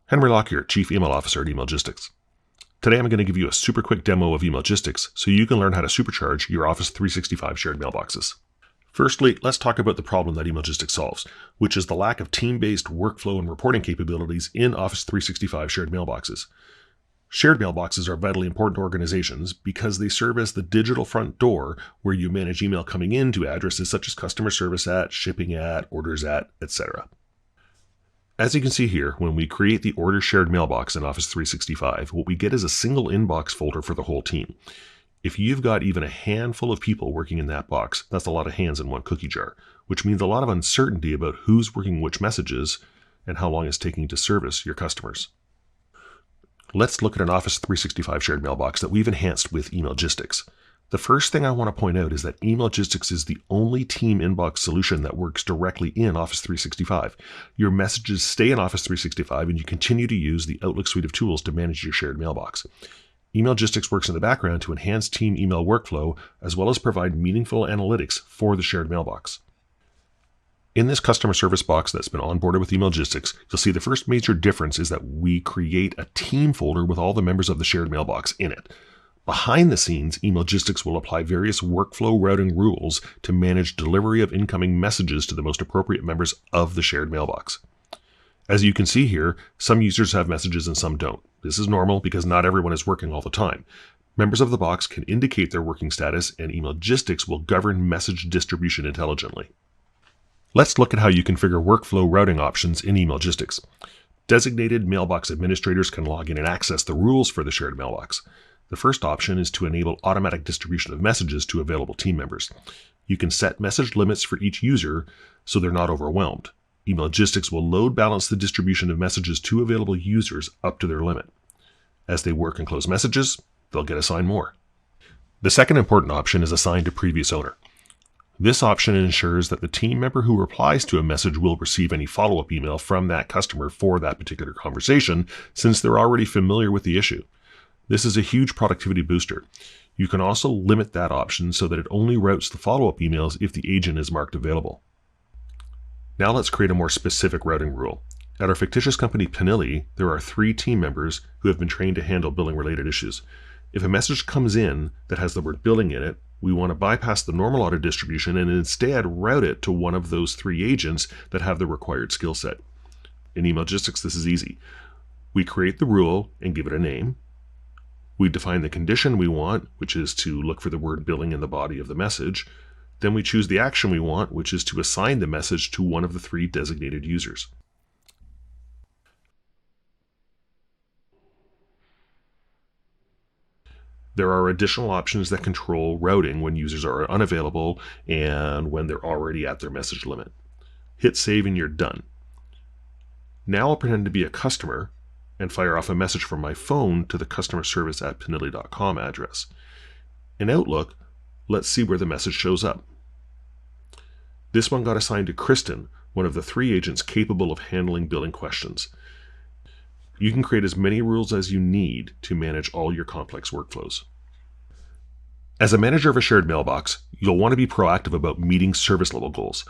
Henry Locke here, Chief Email Officer at Emailgistics. Today I'm going to give you a super quick demo of Emailgistics so you can learn how to supercharge your Office 365 shared mailboxes. Firstly, let's talk about the problem that Emailgistics solves, which is the lack of team-based workflow and reporting capabilities in Office 365 shared mailboxes. Shared mailboxes are vitally important to organizations because they serve as the digital front door where you manage email coming in to addresses such as customer service at, shipping at, orders at, etc. As you can see here, when we create the Order Shared Mailbox in Office 365, what we get is a single inbox folder for the whole team. If you've got even a handful of people working in that box, that's a lot of hands in one cookie jar, which means a lot of uncertainty about who's working which messages and how long it's taking to service your customers. Let's look at an Office 365 shared mailbox that we've enhanced with Emailgistics. The first thing I want to point out is that Emailgistics is the only team inbox solution that works directly in Office 365. Your messages stay in Office 365 and you continue to use the Outlook suite of tools to manage your shared mailbox. Emailgistics works in the background to enhance team email workflow as well as provide meaningful analytics for the shared mailbox. In this customer service box that's been onboarded with Emailgistics, you'll see the first major difference is that we create a team folder with all the members of the shared mailbox in it. Behind the scenes, Emailgistics will apply various workflow routing rules to manage delivery of incoming messages to the most appropriate members of the shared mailbox. As you can see here, some users have messages and some don't. This is normal because not everyone is working all the time. Members of the box can indicate their working status, and Emailgistics will govern message distribution intelligently. Let's look at how you configure workflow routing options in Emailgistics. Designated mailbox administrators can log in and access the rules for the shared mailbox. The first option is to enable automatic distribution of messages to available team members. You can set message limits for each user so they're not overwhelmed. Emailgistics will load balance the distribution of messages to available users up to their limit. As they work and close messages, they'll get assigned more. The second important option is assigned to previous owner. This option ensures that the team member who replies to a message will receive any follow-up email from that customer for that particular conversation since they're already familiar with the issue. This is a huge productivity booster. You can also limit that option so that it only routes the follow-up emails if the agent is marked available. Now let's create a more specific routing rule. At our fictitious company Panilli, there are 3 team members who have been trained to handle billing-related issues. If a message comes in that has the word billing in it, we want to bypass the normal auto distribution and instead route it to one of those 3 agents that have the required skill set. In Emailgistics, this is easy. We create the rule and give it a name. We define the condition we want, which is to look for the word billing in the body of the message. Then we choose the action we want, which is to assign the message to one of the 3 designated users. There are additional options that control routing when users are unavailable and when they're already at their message limit. Hit save and you're done. Now I'll pretend to be a customer and fire off a message from my phone to the customerservice@panilli.com address. In Outlook, let's see where the message shows up. This one got assigned to Kristen, one of the 3 agents capable of handling billing questions. You can create as many rules as you need to manage all your complex workflows. As a manager of a shared mailbox, you'll want to be proactive about meeting service level goals.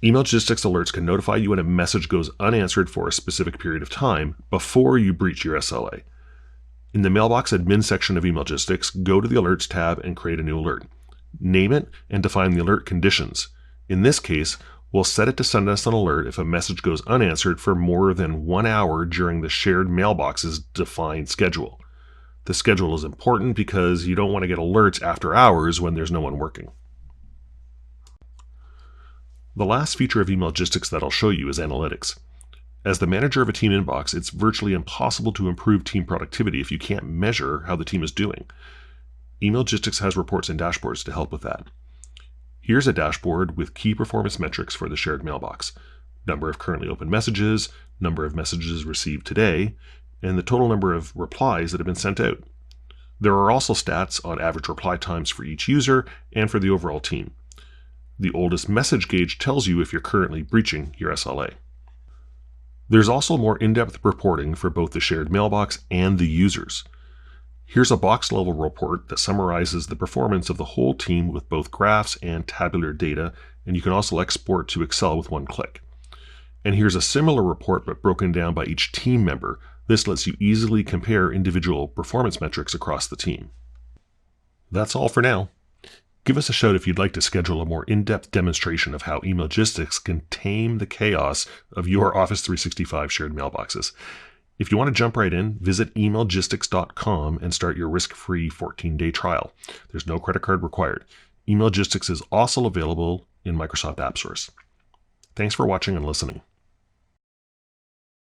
Emailgistics alerts can notify you when a message goes unanswered for a specific period of time before you breach your SLA. In the Mailbox Admin section of Emailgistics, go to the Alerts tab and create a new alert. Name it and define the alert conditions. In this case, we'll set it to send us an alert if a message goes unanswered for more than 1 hour during the shared mailbox's defined schedule. The schedule is important because you don't want to get alerts after hours when there's no one working. The last feature of Emailgistics that I'll show you is analytics. As the manager of a team inbox, it's virtually impossible to improve team productivity if you can't measure how the team is doing. Emailgistics has reports and dashboards to help with that. Here's a dashboard with key performance metrics for the shared mailbox: number of currently open messages, number of messages received today, and the total number of replies that have been sent out. There are also stats on average reply times for each user and for the overall team. The oldest message gauge tells you if you're currently breaching your SLA. There's also more in-depth reporting for both the shared mailbox and the users. Here's a box-level report that summarizes the performance of the whole team with both graphs and tabular data, and you can also export to Excel with one click. And here's a similar report but broken down by each team member. This lets you easily compare individual performance metrics across the team. That's all for now. Give us a shout if you'd like to schedule a more in-depth demonstration of how Emailgistics can tame the chaos of your Office 365 shared mailboxes. If you want to jump right in, visit emailgistics.com and start your risk-free 14-day trial. There's no credit card required. Emailgistics is also available in Microsoft AppSource. Thanks for watching and listening.